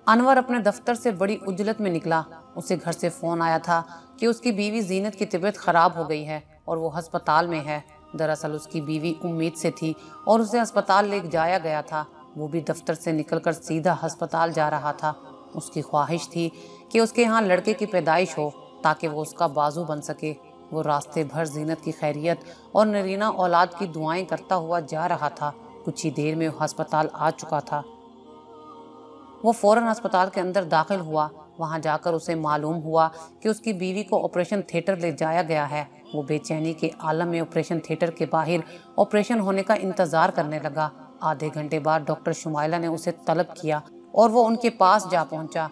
انور اپنے دفتر سے بڑی عجلت میں نکلا۔ اسے گھر سے فون آیا تھا کہ اس کی بیوی زینت کی طبیعت خراب ہو گئی ہے اور وہ ہسپتال میں ہے۔ دراصل اس کی بیوی امید سے تھی اور اسے ہسپتال لے جایا گیا تھا۔ وہ بھی دفتر سے نکل کر سیدھا ہسپتال جا رہا تھا۔ اس کی خواہش تھی کہ اس کے ہاں لڑکے کی پیدائش ہو تاکہ وہ اس کا بازو بن سکے۔ وہ راستے بھر زینت کی خیریت اور نرینہ اولاد کی دعائیں کرتا ہوا جا رہا تھا۔ کچھ ہی دیر میں وہ ہسپتال آ چکا تھا۔ وہ فوراً ہسپتال کے اندر داخل ہوا۔ وہاں جا کر اسے معلوم ہوا کہ اس کی بیوی کو آپریشن تھیٹر لے جایا گیا ہے۔ وہ بے چینی کے عالم میں آپریشن تھیٹر کے باہر آپریشن ہونے کا انتظار کرنے لگا۔ آدھے گھنٹے بعد ڈاکٹر شمائلہ نے اسے طلب کیا اور وہ ان کے پاس جا پہنچا۔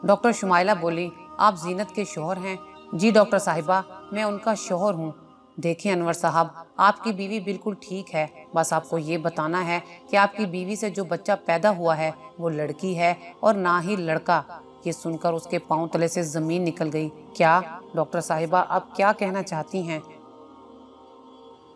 ڈاکٹر شمائلہ بولی، آپ زینت کے شوہر ہیں؟ جی ڈاکٹر صاحبہ، میں ان کا شوہر ہوں۔ دیکھیں انور صاحب، آپ کی بیوی بالکل ٹھیک ہے، بس آپ کو یہ بتانا ہے کہ آپ کی بیوی سے جو بچہ پیدا ہوا ہے وہ لڑکی ہے اور نہ ہی لڑکا۔ یہ سن کر اس کے پاؤں تلے سے زمین نکل گئی۔ کیا ڈاکٹر صاحبہ، آپ کیا کہنا چاہتی ہیں؟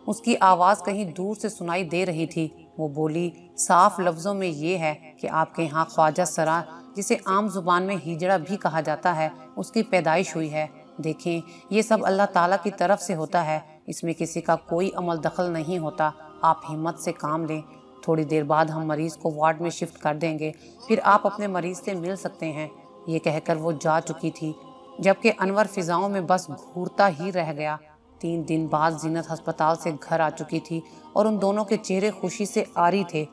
اس کی آواز کہیں دور سے سنائی دے رہی تھی۔ وہ بولی، صاف لفظوں میں یہ ہے کہ آپ کے ہاں خواجہ سرا، جسے عام زبان میں ہیجڑا بھی کہا جاتا ہے، اس کی پیدائش ہوئی ہے۔ دیکھیں، یہ سب اللہ تعالیٰ کی طرف سے ہوتا ہے، اس میں کسی کا کوئی عمل دخل نہیں ہوتا۔ آپ ہمت سے کام لیں، تھوڑی دیر بعد ہم مریض کو وارڈ میں شفٹ کر دیں گے، پھر آپ اپنے مریض سے مل سکتے ہیں۔ یہ کہہ کر وہ جا چکی تھی، جبکہ انور فضاؤں میں بس گھورتا ہی رہ گیا۔ 3 دن بعد زینت ہسپتال سے گھر آ چکی تھی اور ان دونوں کے چہرے خوشی سے آری تھے۔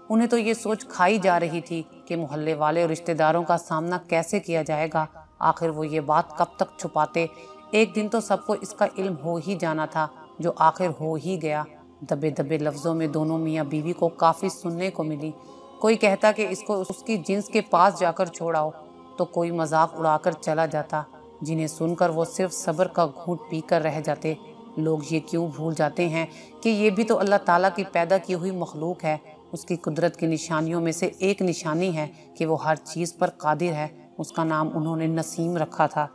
انہیں تو یہ سوچ کھائی جا رہی تھی کہ محلے والے اور رشتہ داروں کا سامنا کیسے کیا جائے گا۔ آخر وہ یہ بات کب تک چھپاتے؟ ایک دن تو سب کو اس کا علم ہو ہی جانا تھا، جو آخر ہو ہی گیا۔ دبے دبے لفظوں میں دونوں میاں بیوی کو کافی سننے کو ملی۔ کوئی کہتا کہ اس کو اس کی جنس کے پاس جا کر چھوڑاؤ، تو کوئی مذاق اڑا کر چلا جاتا، جنہیں سن کر وہ صرف صبر کا گھونٹ پی کر رہ جاتے۔ لوگ یہ کیوں بھول جاتے ہیں کہ یہ بھی تو اللہ تعالیٰ کی پیدا کی ہوئی مخلوق ہے۔ اس کی قدرت کی نشانیوں میں سے ایک نشانی ہے کہ وہ ہر چیز پر قادر ہے۔ اس کا نام انہوں نے نسیم رکھا تھا۔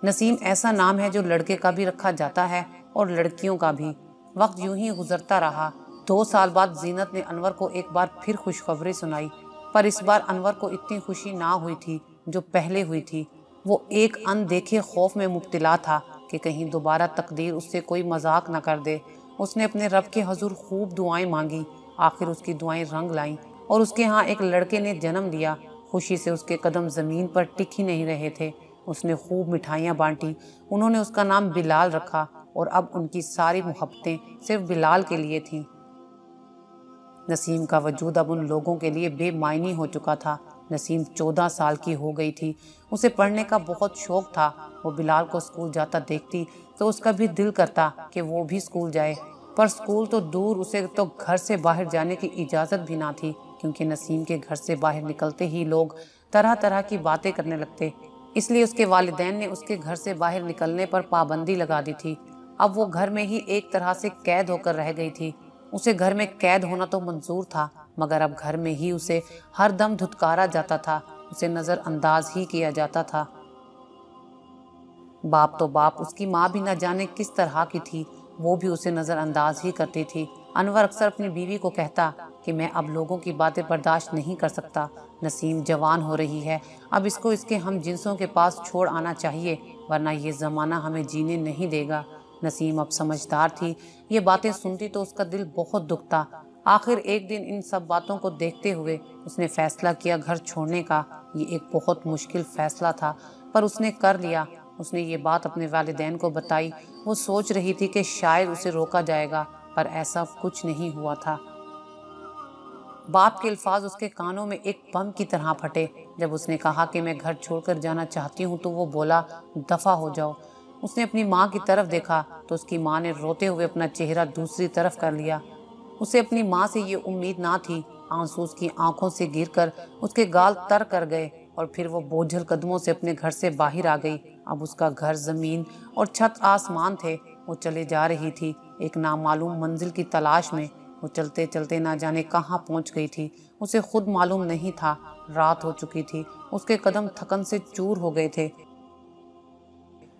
نسیم ایسا نام ہے جو لڑکے کا بھی رکھا جاتا ہے اور لڑکیوں کا بھی۔ وقت یوں ہی گزرتا رہا۔ 2 سال بعد زینت نے انور کو ایک بار پھر خوشخبری سنائی، پر اس بار انور کو اتنی خوشی نہ ہوئی تھی جو پہلے ہوئی تھی۔ وہ ایک اندیکھے خوف میں مبتلا تھا کہ کہیں دوبارہ تقدیر اس سے کوئی مذاق نہ کر دے۔ اس نے اپنے رب کے حضور خوب دعائیں مانگی۔ آخر اس کی دعائیں رنگ لائیں اور اس کے ہاں ایک لڑکے نے جنم لیا۔ خوشی سے اس کے قدم زمین پر ٹک ہی نہیں رہے تھے۔ اس نے خوب مٹھائیاں بانٹی۔ انہوں نے اس کا نام بلال رکھا اور اب ان کی ساری محبتیں صرف بلال کے لیے تھیں۔ نسیم کا وجود اب ان لوگوں کے لیے بے معنی ہو چکا تھا۔ نسیم 14 سال کی ہو گئی تھی۔ اسے پڑھنے کا بہت شوق تھا۔ وہ بلال کو اسکول جاتا دیکھتی تو اس کا بھی دل کرتا کہ وہ بھی اسکول جائے، پر اسکول تو دور، اسے تو گھر سے باہر جانے کی اجازت بھی نہ تھی، کیونکہ نسیم کے گھر سے باہر نکلتے ہی لوگ طرح طرح کی باتیں کرنے لگتے۔ اس لیے اس کے والدین نے اس کے گھر سے باہر نکلنے پر پابندی لگا دی تھی۔ اب وہ گھر میں ہی ایک طرح سے قید ہو کر رہ گئی تھی۔ اسے گھر میں قید ہونا تو منظور تھا، مگر اب گھر میں ہی اسے ہر دم دھتکارا جاتا تھا، اسے نظر انداز ہی کیا جاتا تھا۔ باپ تو باپ، اس کی ماں بھی نہ جانے کس طرح کی تھی، وہ بھی اسے نظر انداز ہی کرتی تھی۔ انور اکثر اپنی بیوی کو کہتا کہ میں اب لوگوں کی باتیں برداشت نہیں کر سکتا۔ نسیم جوان ہو رہی ہے، اب اس کو اس کے ہم جنسوں کے پاس چھوڑ آنا چاہیے، ورنہ یہ زمانہ ہمیں جینے نہیں دے گا۔ نسیم اب سمجھدار تھی، یہ باتیں سنتی تو اس کا دل بہت دکھتا۔ آخر ایک دن ان سب باتوں کو دیکھتے ہوئے اس نے فیصلہ کیا گھر چھوڑنے کا۔ یہ ایک بہت مشکل فیصلہ تھا، پر اس نے کر لیا۔ اس نے یہ بات اپنے والدین کو بتائی۔ وہ سوچ رہی تھی کہ شاید اسے روکا جائے گا، پر ایسا کچھ نہیں ہوا تھا۔ باپ کے الفاظ اس کے کانوں میں ایک بم کی طرح پھٹے۔ جب اس نے کہا کہ میں گھر چھوڑ کر جانا چاہتی ہوں تو وہ بولا، دفع ہو جاؤ۔ اس نے اپنی ماں کی طرف دیکھا تو اس کی ماں نے روتے ہوئے اپنا چہرہ دوسری طرف کر لیا۔ اسے اپنی ماں سے یہ امید نہ تھی۔ آنسو اس کی آنکھوں سے گر کر اس کے گال تر کر گئے اور پھر وہ بوجھل قدموں سے اپنے گھر سے باہر آ گئی۔ اب اس کا گھر زمین اور چھت آسمان تھے۔ وہ چلے جا رہی تھی ایک نامعلوم منزل کی تلاش میں۔ وہ چلتے چلتے نہ جانے کہاں پہنچ گئی تھی، اسے خود معلوم نہیں تھا۔ رات ہو چکی تھی، اس کے قدم تھکن سے چور ہو گئے تھے،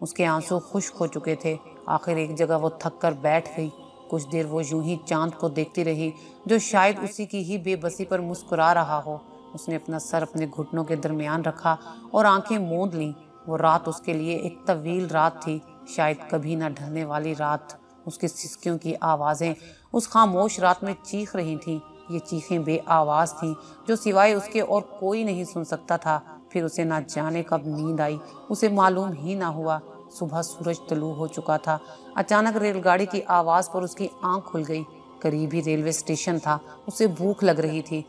اس کے آنسو خشک ہو چکے تھے۔ آخر ایک جگہ وہ تھک کر بیٹھ گئی۔ कुछ देर वो यूं ही चांद को देखती रही, जो शायद उसी की ही बेबसी पर मुस्कुरा रहा हो। उसने अपना सर अपने घुटनों के दरमियान रखा और आंखें मूंद लीं। वो रात उसके लिए एक तवील रात थी, शायद कभी ना ढलने वाली रात। उसकी सिसकियों की आवाज़ें उस खामोश रात में चीख रही थीं। ये चीखें बे आवाज़ थीं, जो सिवाय उसके और कोई नहीं सुन सकता था। फिर उसे ना जाने कब नींद आई, उसे मालूम ही ना हुआ। सुबह सूरज तलू हो चुका था। अचानक रेलगाड़ी की आवाज़ पर उसकी आंख खुल गई। करीब ही रेलवे स्टेशन था। उसे भूख लग रही थी।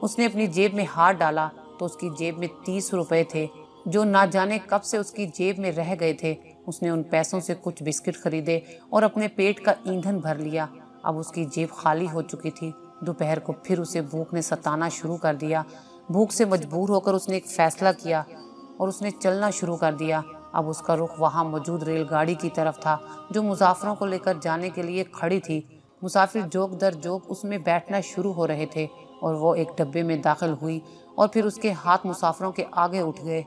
उसने अपनी जेब में हाथ डाला तो उसकी जेब में 30 रुपए थे, जो ना जाने कब से उसकी जेब में रह गए थे। उसने उन पैसों से कुछ बिस्किट खरीदे और अपने पेट का ईंधन भर लिया। अब उसकी जेब खाली हो चुकी थी। दोपहर को फिर उसे भूख ने सताना शुरू कर दिया। भूख से मजबूर होकर उसने एक फैसला किया और उसने चलना शुरू कर दिया। अब उसका रुख वहां मौजूद रेलगाड़ी की तरफ था, जो मुसाफिरों को लेकर जाने के लिए खड़ी थी। मुसाफिर जोक दर जोक उसमें बैठना शुरू हो रहे थे और वो एक डब्बे में दाखिल हुई और फिर उसके हाथ मुसाफिरों के आगे उठ गए।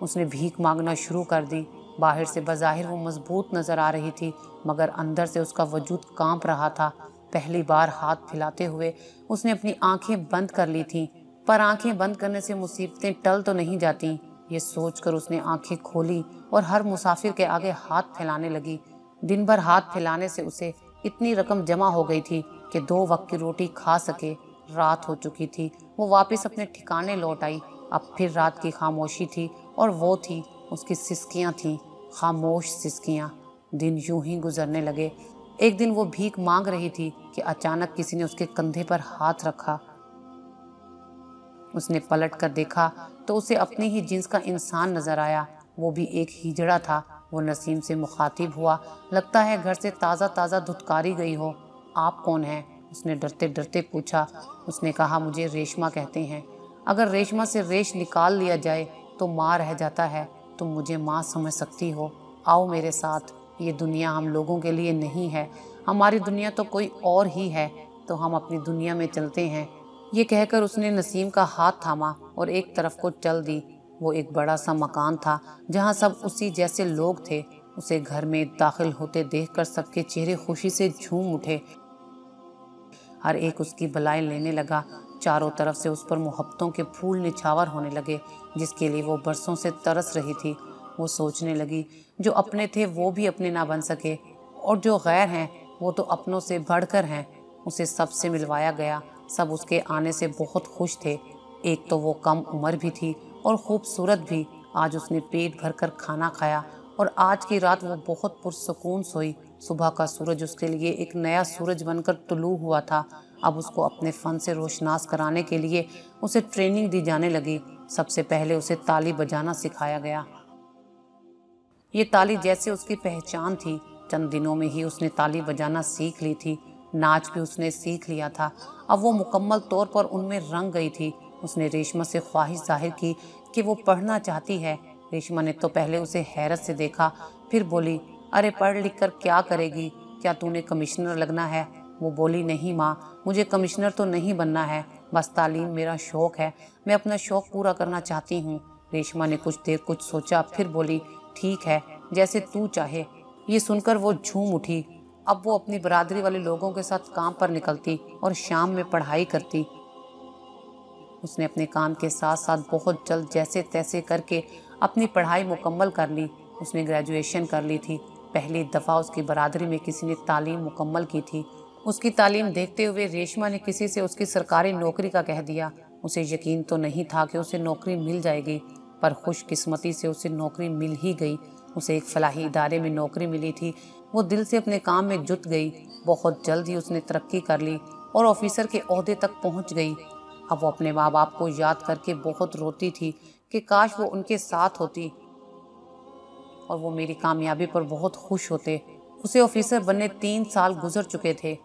उसने भीख मांगना शुरू कर दी। बाहर से बज़ाहिर वो मजबूत नजर आ रही थी, मगर अंदर से उसका वजूद कांप रहा था। पहली बार हाथ फैलाते हुए उसने अपनी आंखें बंद कर ली थीं, पर आंखें बंद करने से मुसीबतें टल तो नहीं जाती। ये सोचकर उसने आंखें खोली और हर मुसाफिर के आगे हाथ फैलाने लगी। दिन भर हाथ फैलाने से उसे इतनी रकम जमा हो गई थी कि 2 वक्त की रोटी खा सके। रात हो चुकी थी। वो वापस अपने ठिकाने लौट आई। अब फिर रात की खामोशी थी और वो थी, उसकी सिसकियां थीं, खामोश सिसकियां। दिन यूं ही गुजरने लगे। एक दिन वो भीख मांग रही थी कि अचानक किसी ने उसके कंधे पर हाथ रखा। उसने पलट कर देखा तो उसे अपनी ही जिन्स का इंसान नजर आया। वो भी एक हिजड़ा था। वो नसीम से मुखातिब हुआ। लगता है घर से ताज़ा ताज़ा धुतकारी गई हो। आप कौन हैं? उसने डरते डरते पूछा। उसने कहा, मुझे रेशमा कहते हैं। अगर रेशमा से रेश निकाल लिया जाए तो माँ रह जाता है। तुम मुझे माँ समझ सकती हो। आओ मेरे साथ। ये दुनिया हम लोगों के लिए नहीं है। हमारी दुनिया तो कोई और ही है। तो हम अपनी दुनिया में चलते हैं। ये कहकर उसने नसीम का हाथ थामा और एक तरफ को चल दी। वो एक बड़ा सा मकान था जहाँ सब उसी जैसे लोग थे। उसे घर में दाखिल होते देखकर सबके चेहरे खुशी से झूम उठे। हर एक उसकी भलाई लेने लगा। चारों तरफ से उस पर मोहब्बतों के फूल निछावर होने लगे, जिसके लिए वो बरसों से तरस रही थी। वो सोचने लगी, जो अपने थे वो भी अपने ना बन सके, और जो गैर हैं वो तो अपनों से बढ़कर हैं। उसे सबसे मिलवाया गया। सब उसके आने से बहुत खुश थे। एक तो वो कम उम्र भी थी और खूबसूरत भी। आज उसने पेट भरकर खाना खाया और आज की रात वो बहुत पुरसुकून सोई। सुबह का सूरज उसके लिए एक नया सूरज बनकर तुलू हुआ था। अब उसको अपने फन से रोशनास कराने के लिए उसे ट्रेनिंग दी जाने लगी। सबसे पहले उसे ताली बजाना सिखाया गया। ये ताली जैसे उसकी पहचान थी। चंद दिनों में ही उसने ताली बजाना सीख ली थी। नाच भी उसने सीख लिया था। अब वो मुकम्मल तौर पर उनमें रंग गई थी। उसने रेशमा से ख्वाहिश जाहिर की कि वो पढ़ना चाहती है। रेशमा ने तो पहले उसे हैरत से देखा, फिर बोली, अरे पढ़ लिख कर क्या करेगी? क्या तूने कमिश्नर लगना है? वो बोली, नहीं माँ, मुझे कमिश्नर तो नहीं बनना है, बस तालीम मेरा शौक़ है। मैं अपना शौक़ पूरा करना चाहती हूँ। रेशमा ने कुछ देर कुछ सोचा, फिर बोली, ठीक है, जैसे तू चाहे। ये सुनकर वो झूम उठी। अब वो अपनी बरादरी वाले लोगों के साथ काम पर निकलती और शाम में पढ़ाई करती। उसने अपने काम के साथ साथ बहुत जल्द जैसे तैसे करके अपनी पढ़ाई मुकम्मल कर ली। उसने ग्रेजुएशन कर ली थी। पहली दफ़ा उसकी बरादरी में किसी ने तालीम मुकम्मल की थी। उसकी तालीम देखते हुए रेशमा ने किसी से उसकी सरकारी नौकरी का कह दिया। उसे यकीन तो नहीं था कि उसे नौकरी मिल जाएगी, पर खुशकिस्मती से उसे नौकरी मिल ही गई। उसे एक फलाही इदारे में नौकरी मिली थी। वो दिल से अपने काम में जुट गई। बहुत जल्द ही उसने तरक्की कर ली और ऑफिसर के ओहदे तक पहुंच गई। अब वो अपने माँ बाप को याद करके बहुत रोती थी कि काश वो उनके साथ होती और वो मेरी कामयाबी पर बहुत खुश होते। उसे ऑफिसर बनने 3 साल गुजर चुके थे।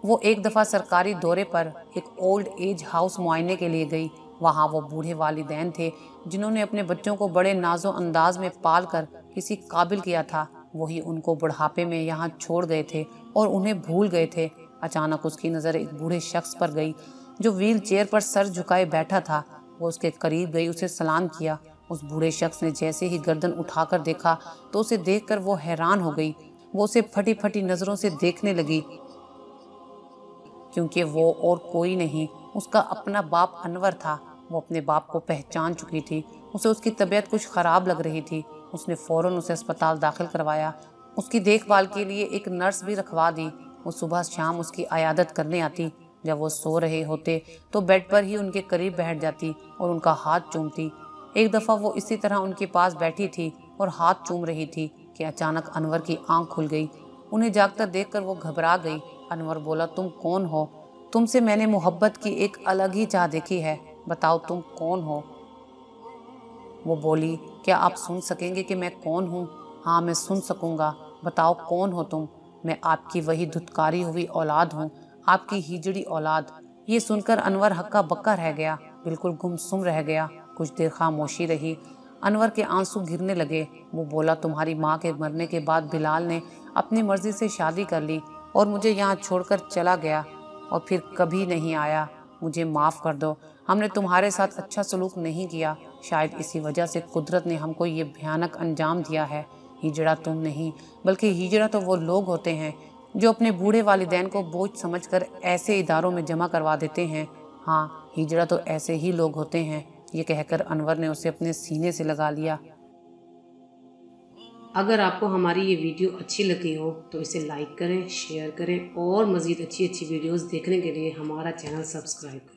वो एक दफ़ा सरकारी दौरे पर एक ओल्ड एज हाउस मुआयने के लिए गई। वहाँ वो बूढ़े वालिदैन थे जिन्होंने अपने बच्चों को बड़े नाजो अंदाज में पाल कर किसी काबिल किया था। वही उनको बुढ़ापे में यहाँ छोड़ गए थे और उन्हें भूल गए थे। अचानक उसकी नज़र एक बूढ़े शख्स पर गई जो व्हील चेयर पर सर झुकाए बैठा था। वो उसके करीब गई, उसे सलाम किया। उस बूढ़े शख्स ने जैसे ही गर्दन उठाकर देखा तो उसे देखकर वो हैरान हो गई। वो उसे फटी फटी नज़रों से देखने लगी, क्योंकि वो और कोई नहीं, उसका अपना बाप अनवर था। वो अपने बाप को पहचान चुकी थी। उसे उसकी तबीयत कुछ ख़राब लग रही थी। उसने फ़ौरन उसे अस्पताल दाखिल करवाया। उसकी देखभाल के लिए एक नर्स भी रखवा दी। वो सुबह शाम उसकी आयादत करने आती। जब वो सो रहे होते तो बेड पर ही उनके करीब बैठ जाती और उनका हाथ चूमती। एक दफ़ा वो इसी तरह उनके पास बैठी थी और हाथ चूम रही थी कि अचानक अनवर की आंख खुल गई। उन्हें जागता देखकर वो घबरा गई। अनवर बोला, तुम कौन हो? तुमसे मैंने मोहब्बत की एक अलग ही चाह देखी है, बताओ तुम कौन हो? वो बोली, क्या आप सुन सकेंगे कि मैं कौन हूँ? हाँ, मैं सुन सकूँगा, बताओ कौन हो तुम? मैं आपकी वही धुतकारी हुई औलाद हूँ, आपकी हिजड़ी औलाद। ये सुनकर अनवर हक्का बक्का रह गया, बिल्कुल गुमसुम रह गया। कुछ देर खामोशी रही। अनवर के आंसू गिरने लगे। वो बोला, तुम्हारी माँ के मरने के बाद बिलाल ने अपनी मर्जी से शादी कर ली और मुझे यहाँ छोड़कर चला गया और फिर कभी नहीं आया। मुझे माफ़ कर दो, हमने तुम्हारे साथ अच्छा सलूक नहीं किया। शायद इसी वजह से कुदरत ने हमको ये भयानक अंजाम दिया है। हिजड़ा तुम नहीं, बल्कि हिजड़ा तो वो लोग होते हैं जो अपने बूढ़े वालिदैन को बोझ समझकर ऐसे इदारों में जमा करवा देते हैं। हाँ, हिजड़ा तो ऐसे ही लोग होते हैं। ये कहकर अनवर ने उसे अपने सीने से लगा लिया। अगर आपको हमारी ये वीडियो अच्छी लगी हो तो इसे लाइक करें, शेयर करें और मज़ीद अच्छी अच्छी वीडियोस देखने के लिए हमारा चैनल सब्सक्राइब करें।